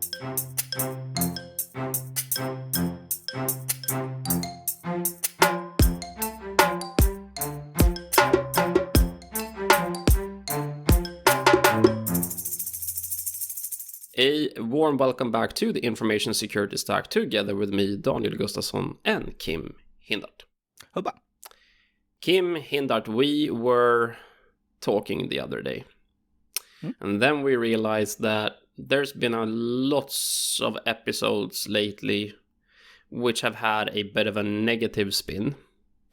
A warm welcome back to the Information Security Stack together with me, Daniel Gustafsson, and Kim Hindart. Hubba. Kim Hindart, we were talking the other day, and then we realized that there's been lots of episodes lately which have had a bit of a negative spin,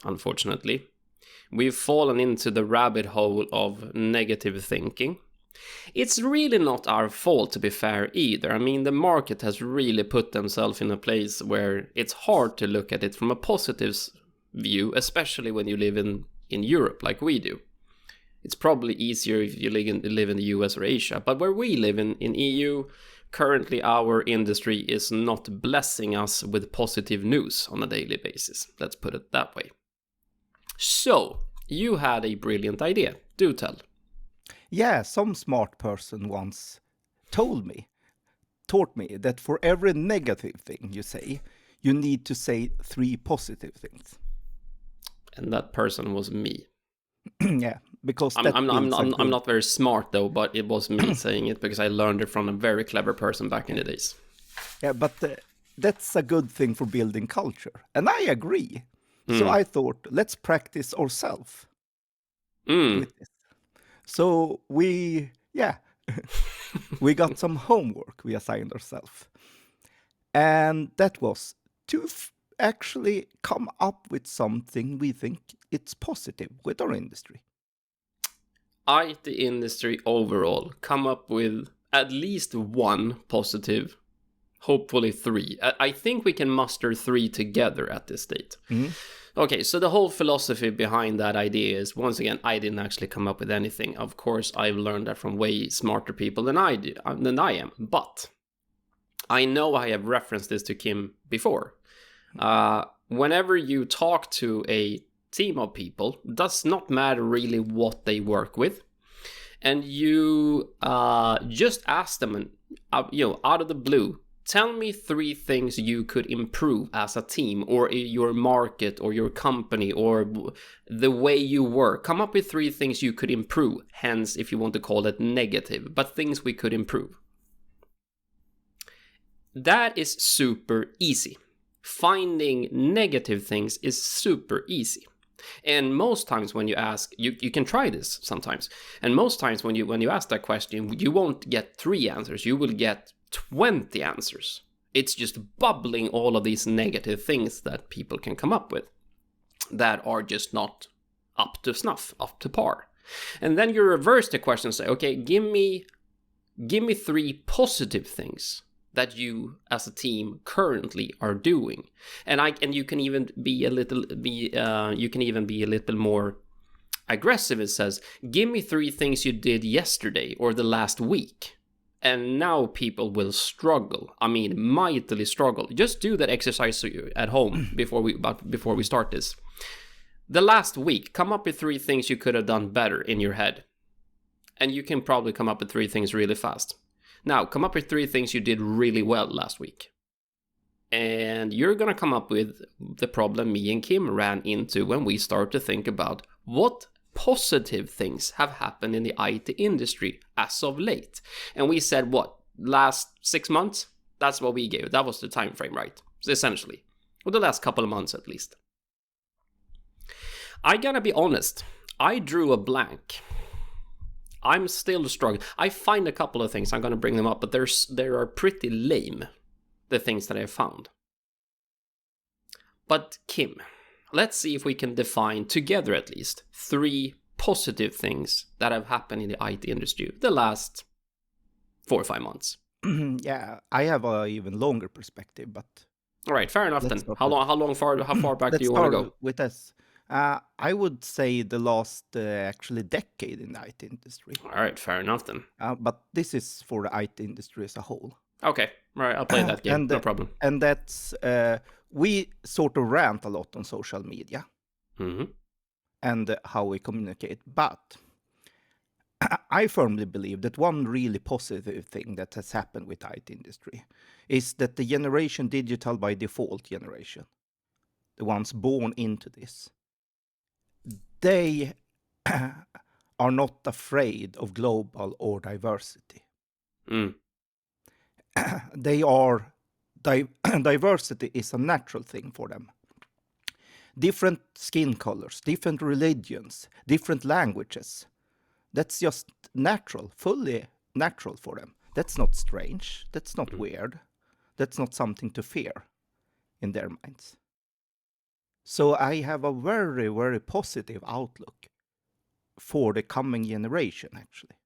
unfortunately. We've fallen into the rabbit hole of negative thinking. It's really not our fault, to be fair, either. I mean, the market has really put themselves in a place where it's hard to look at it from a positive view, especially when you live in Europe like we do. It's probably easier if you live in the US or Asia, but where we live in EU, currently our industry is not blessing us with positive news on a daily basis. Let's put it that way. So, you had a brilliant idea. Do tell. Yeah, some smart person once taught me that for every negative thing you say, you need to say 3 positive things. And that person was me. Yeah, because I'm not very smart though, but it was me saying it because I learned it from a very clever person back in the days. Yeah, but that's a good thing for building culture, and I agree. So I thought, let's practice ourselves with this. So we got some homework we assigned ourselves. And that was to actually come up with something we think it's positive with our industry. IT industry overall, come up with at least 1 positive, hopefully 3. I think we can muster 3 together at this date. Okay, so the whole philosophy behind that idea is, once again, I didn't actually come up with anything. Of course, I've learned that from way smarter people than I am. But I know I have referenced this to Kim before. Whenever you talk to a team of people, does not matter really what they work with, and you just ask them, out of the blue, tell me 3 things you could improve as a team, or your market, or your company, or the way you work. Come up with 3 things you could improve, hence if you want to call it negative, but things we could improve. That is super easy. Finding negative things is super easy. And most times when you ask, you can try this sometimes, and most times when you ask that question, you won't get 3 answers, you will get 20 answers. It's just bubbling all of these negative things that people can come up with that are just not up to snuff, up to par. And then you reverse the question and say, okay, give me 3 positive things that you as a team currently are doing. And you can even be a little more aggressive. It says, give me 3 things you did yesterday or the last week. And now people will struggle. I mean, mightily struggle. Just do that exercise at home before we start this. The last week, come up with 3 things you could have done better in your head. And you can probably come up with 3 things really fast. Now, come up with 3 things you did really well last week. And you're going to come up with the problem me and Kim ran into when we start to think about what positive things have happened in the IT industry as of late. And we said, what, last 6 months? That's what we gave. That was the time frame, right? So essentially. Or the last couple of months at least. I gotta be honest. I drew a blank. I'm still struggling. I find a couple of things. I'm gonna bring them up, but they are pretty lame, the things that I found. But Kim, let's see if we can define together at least 3 positive things that have happened in the IT industry the last 4 or 5 months. Yeah, I have a even longer perspective, but all right, fair enough then. How far back do you want to go? With this, I would say the last actually decade in the IT industry. All right, fair enough then. But this is for the IT industry as a whole. Okay, all right, I'll play that game, no problem. And that's, we sort of rant a lot on social media and how we communicate. But I firmly believe that one really positive thing that has happened with the IT industry is that the generation digital by default generation, the ones born into this, they are not afraid of global or diversity. They are diversity is a natural thing for them. Different skin colors, different religions, different languages. That's just natural, fully natural for them. That's not strange. That's not weird. That's not something to fear in their minds. So I have a very, very positive outlook for the coming generation, actually.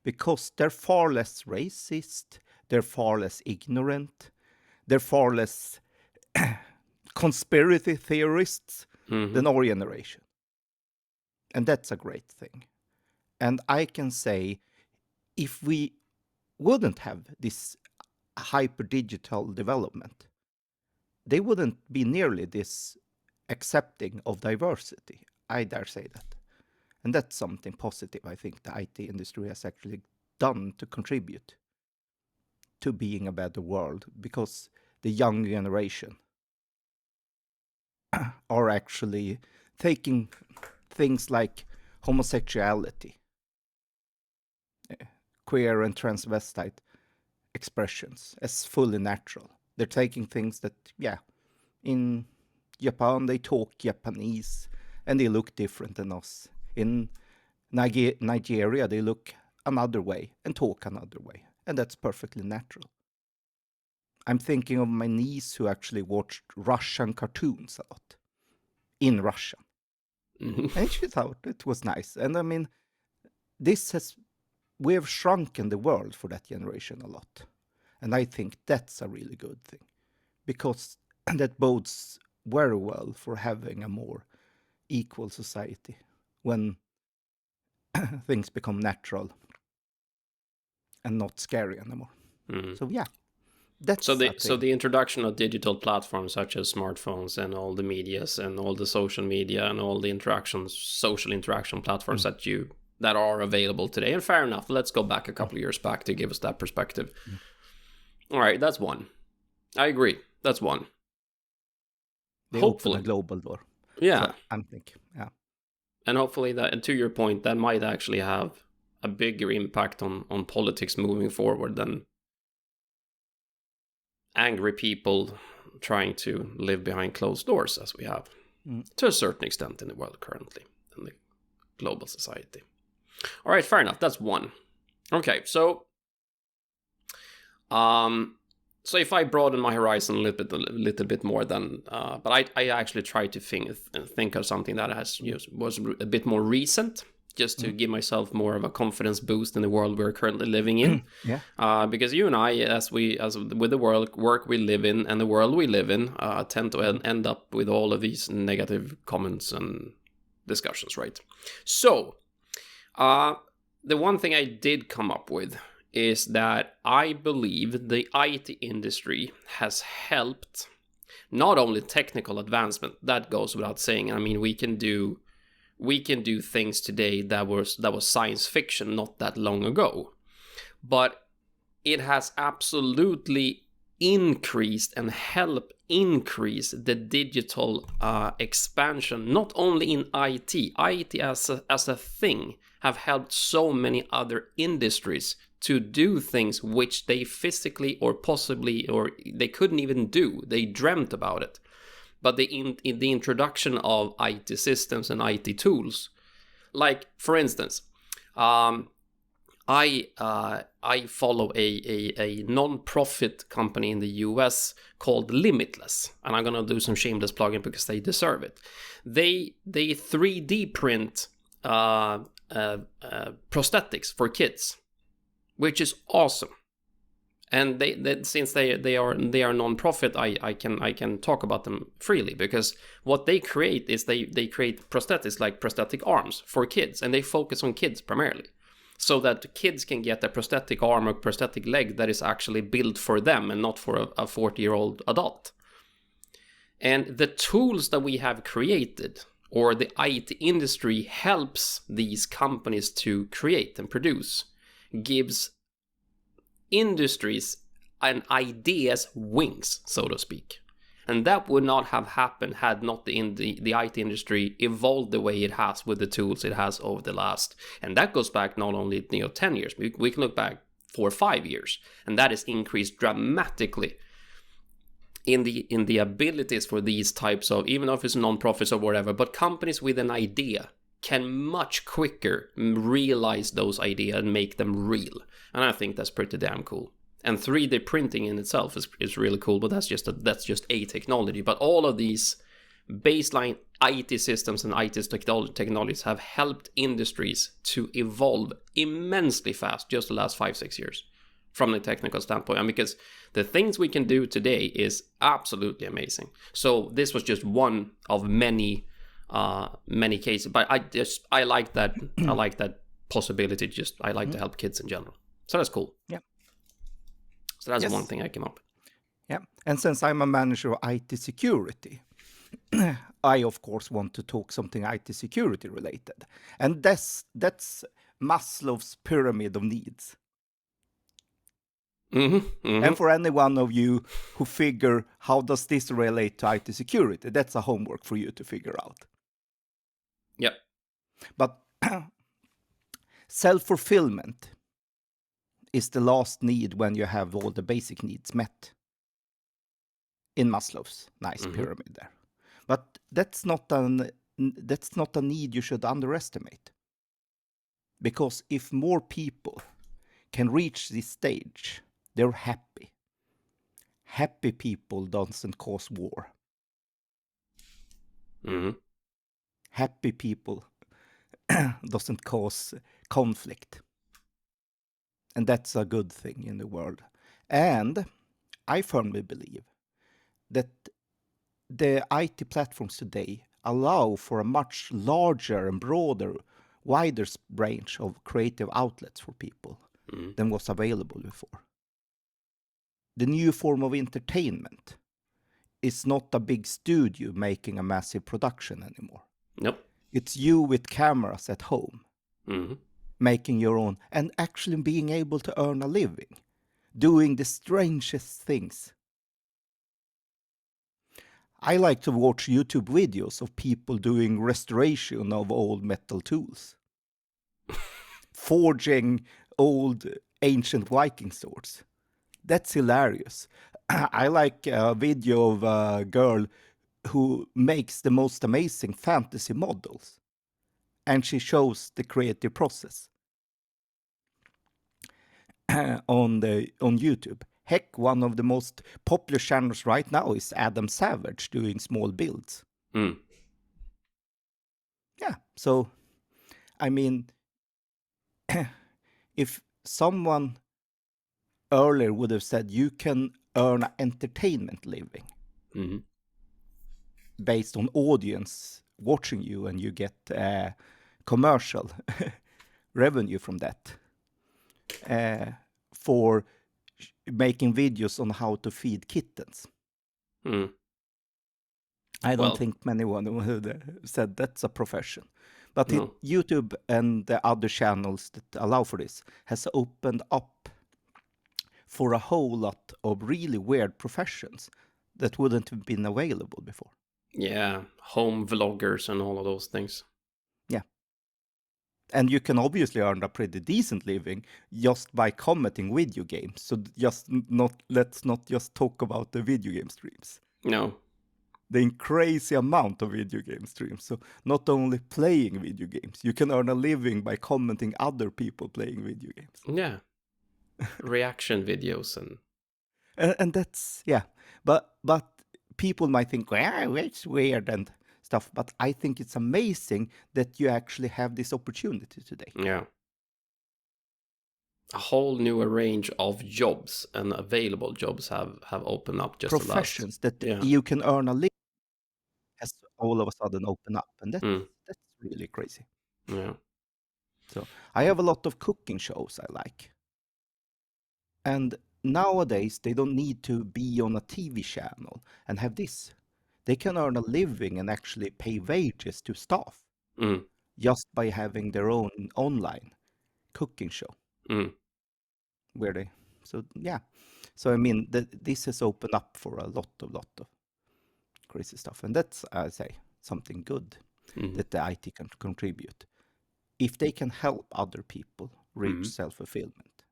Because they're far less racist, they're far less ignorant, they're far less conspiracy theorists than our generation. And that's a great thing. And I can say, if we wouldn't have this hyper digital development, they wouldn't be nearly this accepting of diversity. I dare say that. And that's something positive I think the IT industry has actually done to contribute to being a better world, because the young generation are actually taking things like homosexuality, queer and transvestite expressions as fully natural. They're taking things that, in Japan they talk Japanese and they look different than us. In Nigeria they look another way and talk another way, and that's perfectly natural. I'm thinking of my niece who actually watched Russian cartoons a lot in Russian. And she thought it was nice. And I mean, we have shrunken the world for that generation a lot. And I think that's a really good thing, because that bodes very well for having a more equal society when things become natural and not scary anymore. So that's so the introduction of digital platforms such as smartphones and all the medias and all the social media and all the social interaction platforms that are available today. And fair enough, let's go back a couple of years back to give us that perspective. All right, that's one. I agree. That's one. They hopefully open a global door. Yeah. So I'm thinking, And hopefully that, and to your point, that might actually have a bigger impact on politics moving forward than angry people trying to live behind closed doors, as we have to a certain extent in the world currently, in the global society. All right, fair enough. That's one. Okay, so if I broaden my horizon a little bit more, then, but I actually try to think of something that was a bit more recent, just to give myself more of a confidence boost in the world we're currently living in. Because you and I, as with the work we live in and the world we live in, tend to end up with all of these negative comments and discussions, right? So, the one thing I did come up with is that I believe the IT industry has helped not only technical advancement, that goes without saying. I mean, we can do things today that was science fiction not that long ago, but it has absolutely increased and helped increase the digital expansion, not only in IT. IT as a thing have helped so many other industries to do things which they physically or possibly or they couldn't even do. They dreamt about it. But in the introduction of IT systems and IT tools, like for instance, I follow a non-profit company in the US called Limitless, and I'm gonna do some shameless plugging because they deserve it. They 3D print prosthetics for kids, which is awesome. And since they are non-profit, I can talk about them freely, because what they create is they create prosthetics, like prosthetic arms for kids, and they focus on kids primarily, so that kids can get a prosthetic arm or prosthetic leg that is actually built for them and not for a 40-year-old adult. And the tools that we have created or the IT industry helps these companies to create and produce, gives industries and ideas wings, so to speak. And that would not have happened had not the IT industry evolved the way it has with the tools it has over the last. And that goes back not only 10 years, we can look back 4 or 5 years, and that has increased dramatically in the abilities for these types of, even if it's non-profits or whatever, but companies with an idea can much quicker realize those ideas and make them real. And I think that's pretty damn cool. And 3D printing in itself is really cool, but that's just a technology. But all of these baseline IT systems and IT technologies have helped industries to evolve immensely fast just the last 5-6 years from the technical standpoint. And because the things we can do today is absolutely amazing. So this was just one of many cases. But I like that I like that possibility. I like to help kids in general. So that's cool. Yeah. So that's one thing I came up with. Yeah. And since I'm a manager of IT security, I of course want to talk something IT security related. And that's Maslow's pyramid of needs. And for any one of you who figure how does this relate to IT security, that's a homework for you to figure out. Yep. But self-fulfillment is the last need when you have all the basic needs met in Maslow's nice pyramid there. But that's not a need you should underestimate. Because if more people can reach this stage, they're happy. Happy people doesn't cause war. Happy people doesn't cause conflict. And that's a good thing in the world. And I firmly believe that the IT platforms today allow for a much larger and broader, wider range of creative outlets for people than was available before. The new form of entertainment is not a big studio making a massive production anymore. Nope. It's you with cameras at home, making your own, and actually being able to earn a living, doing the strangest things. I like to watch YouTube videos of people doing restoration of old metal tools, forging old ancient Viking swords. That's hilarious. I like a video of a girl who makes the most amazing fantasy models, and she shows the creative process on YouTube. Heck, one of the most popular channels right now is Adam Savage doing small builds. Yeah, so, I mean, if someone earlier would have said you can earn an entertainment living based on audience watching you and you get commercial revenue from that for making videos on how to feed kittens. I don't think anyone would said that's a profession. But YouTube and the other channels that allow for this has opened up for a whole lot of really weird professions that wouldn't have been available before. Yeah, home vloggers and all of those things. Yeah. And you can obviously earn a pretty decent living just by commenting video games. So let's not just talk about the video game streams. No. The crazy amount of video game streams. So not only playing video games, you can earn a living by commenting other people playing video games. Yeah. Reaction videos and that's, yeah. But people might think, well, it's weird and stuff. But I think it's amazing that you actually have this opportunity today. Yeah. A whole new range of jobs and available jobs have opened up just professions that you can earn a living has all of a sudden opened up, and that's really crazy. Yeah. So I have a lot of cooking shows I like, and nowadays they don't need to be on a TV channel and have this. they can earn a living and actually pay wages to staff just by having their own online cooking show. Where they, so yeah. So I mean, this has opened up for a lot of crazy stuff. And that's, I say, something good that the IT can contribute. If they can help other people reach self-fulfillment,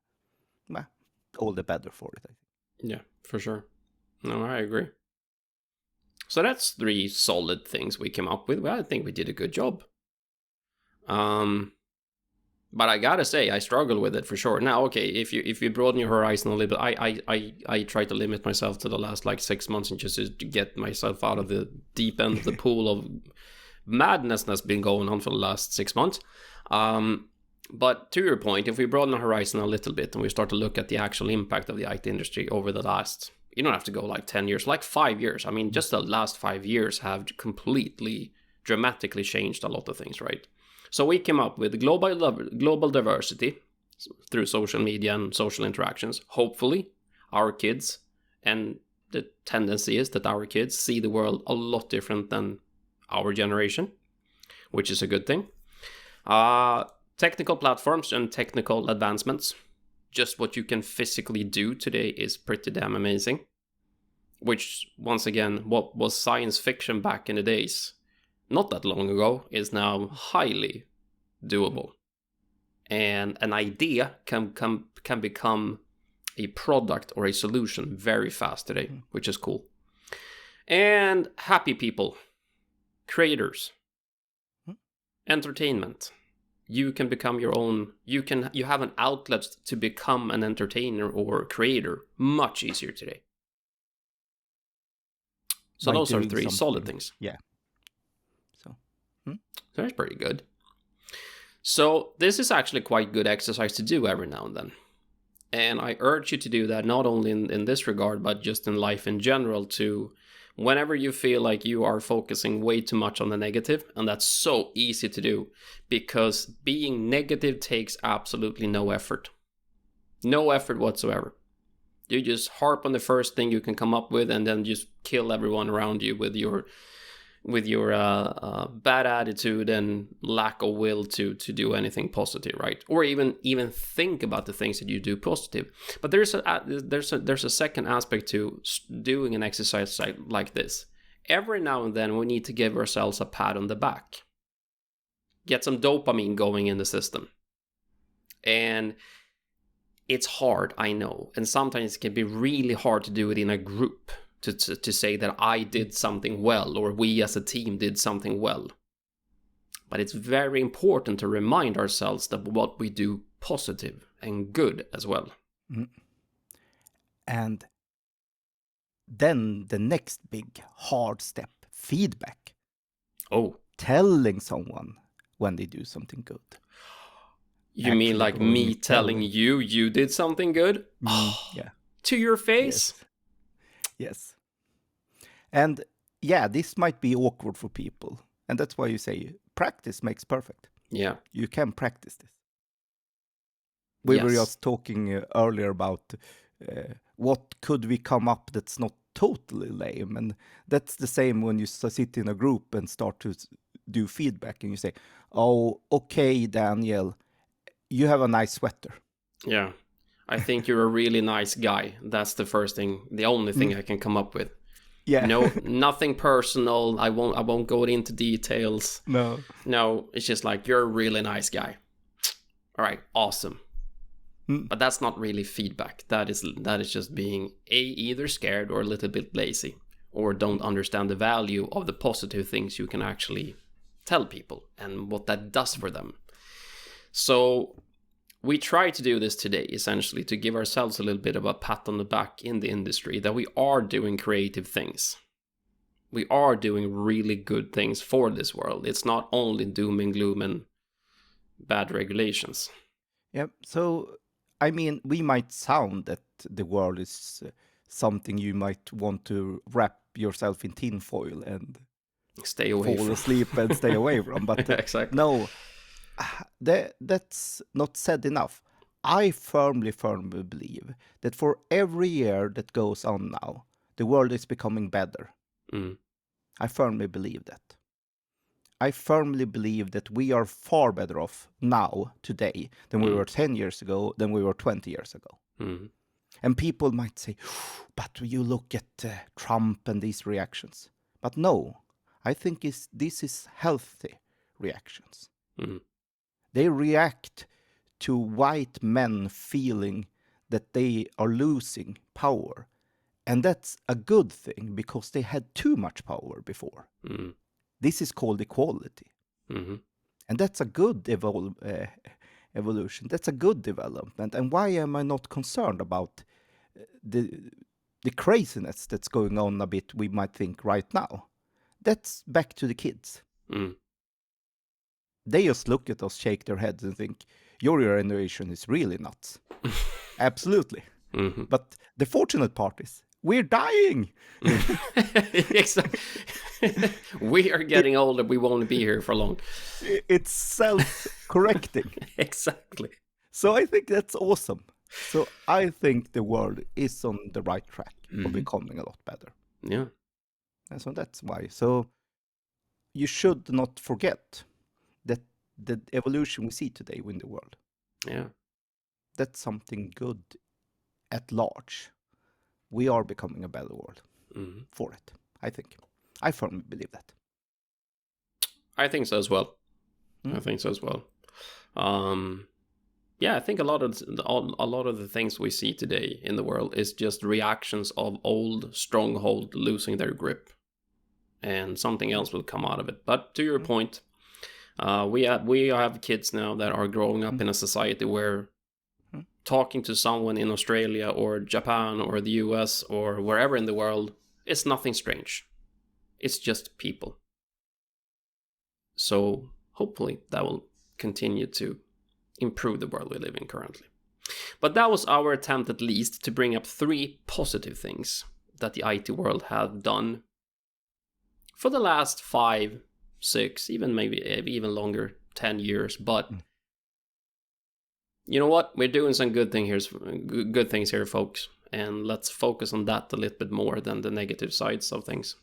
well, all the better for it, I think. Yeah, for sure. No, I agree. So that's 3 solid things we came up with. Well, I think we did a good job. But I gotta say, I struggle with it for sure. Now, okay, if you broaden your horizon a little bit, I try to limit myself to the last like 6 months and just to get myself out of the deep end of the pool of madness that's been going on for the last 6 months. But to your point, if we broaden the horizon a little bit and we start to look at the actual impact of the IT industry over the last, you don't have to go like 10 years, like 5 years. I mean, just the last 5 years have completely, dramatically changed a lot of things, right? So we came up with global diversity through social media and social interactions. Hopefully, our kids, and the tendency is that our kids see the world a lot different than our generation, which is a good thing. Technical platforms and technical advancements. Just what you can physically do today is pretty damn amazing. Which, once again, what was science fiction back in the days, not that long ago, is now highly doable. And an idea can become a product or a solution very fast today, which is cool. And happy people, creators, entertainment. You can become your own, you have an outlet to become an entertainer or creator much easier today. So those are 3 solid things. Yeah. So that's pretty good. So this is actually quite good exercise to do every now and then. And I urge you to do that not only in this regard, but just in life in general, to whenever you feel like you are focusing way too much on the negative. And that's so easy to do because being negative takes absolutely no effort. No effort whatsoever. You just harp on the first thing you can come up with and then just kill everyone around you with your bad attitude and lack of will to do anything positive, right? Or even think about the things that you do positive. But there's a second aspect to doing an exercise like this. Every now and then we need to give ourselves a pat on the back, get some dopamine going in the system. And it's hard, I know, and sometimes it can be really hard to do it in a group. To say that I did something well, or we as a team did something well. But it's very important to remind ourselves that what we do positive and good as well. And then the next big hard step, feedback. Oh. Telling someone when they do something good. You mean like me telling you did something good? Yeah. To your face? Yes. And yeah, this might be awkward for people. And that's why you say practice makes perfect. Yeah. You can practice this. We were just talking earlier about what could we come up that's not totally lame. And that's the same when you sit in a group and start to do feedback and you say, oh, okay, Daniel, you have a nice sweater. Yeah. I think you're a really nice guy. That's the first thing, the only thing I can come up with. Yeah. No, nothing personal. I won't go into details. No, it's just like, you're a really nice guy. All right, awesome. But that's not really feedback. That is just being either scared or a little bit lazy, or don't understand the value of the positive things you can actually tell people and what that does for them. So we try to do this today, essentially, to give ourselves a little bit of a pat on the back in the industry, that we are doing creative things. We are doing really good things for this world. It's not only doom and gloom and bad regulations. Yeah, so, I mean, we might sound that the world is something you might want to wrap yourself in tinfoil and stay away fall from. asleep and stay away from. But exactly. No, that's not said enough. I firmly believe that for every year that goes on now, the world is becoming better. I firmly believe that. I firmly believe that we are far better off now, today, than we were 10 years ago, than we were 20 years ago. And people might say, but you look at Trump and these reactions. But no, I think this is healthy reactions. They react to white men feeling that they are losing power. And that's a good thing because they had too much power before. This is called equality. And that's a good evolution. That's a good development. And why am I not concerned about the craziness that's going on a bit, we might think right now? That's back to the kids. They just look at us, shake their heads and think, your generation is really nuts. Absolutely. But the fortunate part is, we're dying. We are getting older. We won't be here for long. It's self-correcting. Exactly. So I think that's awesome. So I think the world is on the right track of becoming a lot better. Yeah. And so that's why. So you should not forget that the evolution we see today in the world. Yeah. That's something good at large. We are becoming a better world for it, I think. I firmly believe that. I think so as well. I think so as well. Yeah, I think a lot of the things we see today in the world is just reactions of old stronghold losing their grip, and something else will come out of it. But to your point, we have kids now that are growing up in a society where talking to someone in Australia or Japan or the US or wherever in the world, it's nothing strange. It's just people. So hopefully that will continue to improve the world we live in currently. But that was our attempt, at least, to bring up 3 positive things that the IT world have done for the last 5, 6, even maybe even longer, 10 years. But you know what? We're doing some good things here, folks. And let's focus on that a little bit more than the negative sides of things.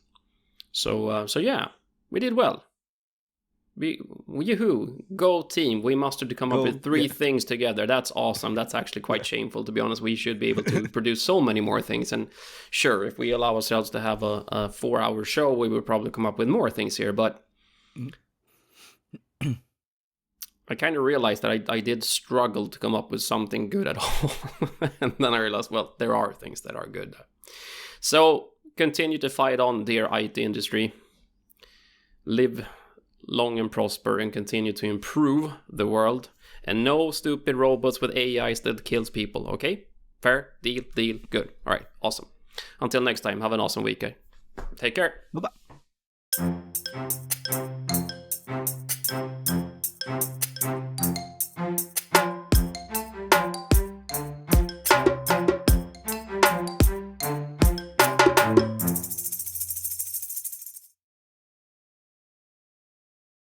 So yeah, we did well. Yoo-hoo, go team. We mustered to come up with 3 things together. That's awesome. That's actually quite shameful, to be honest. We should be able to produce so many more things. And sure, if we allow ourselves to have a 4-hour show, we would probably come up with more things here. But I kind of realized that I did struggle to come up with something good at all. And then I realized, well, there are things that are good. So continue to fight on, dear IT industry. Live long and prosper and continue to improve the world. And no stupid robots with AIs that kills people, okay? Fair? Deal? Good. All right, awesome. Until next time, have an awesome week. Take care. Bye-bye.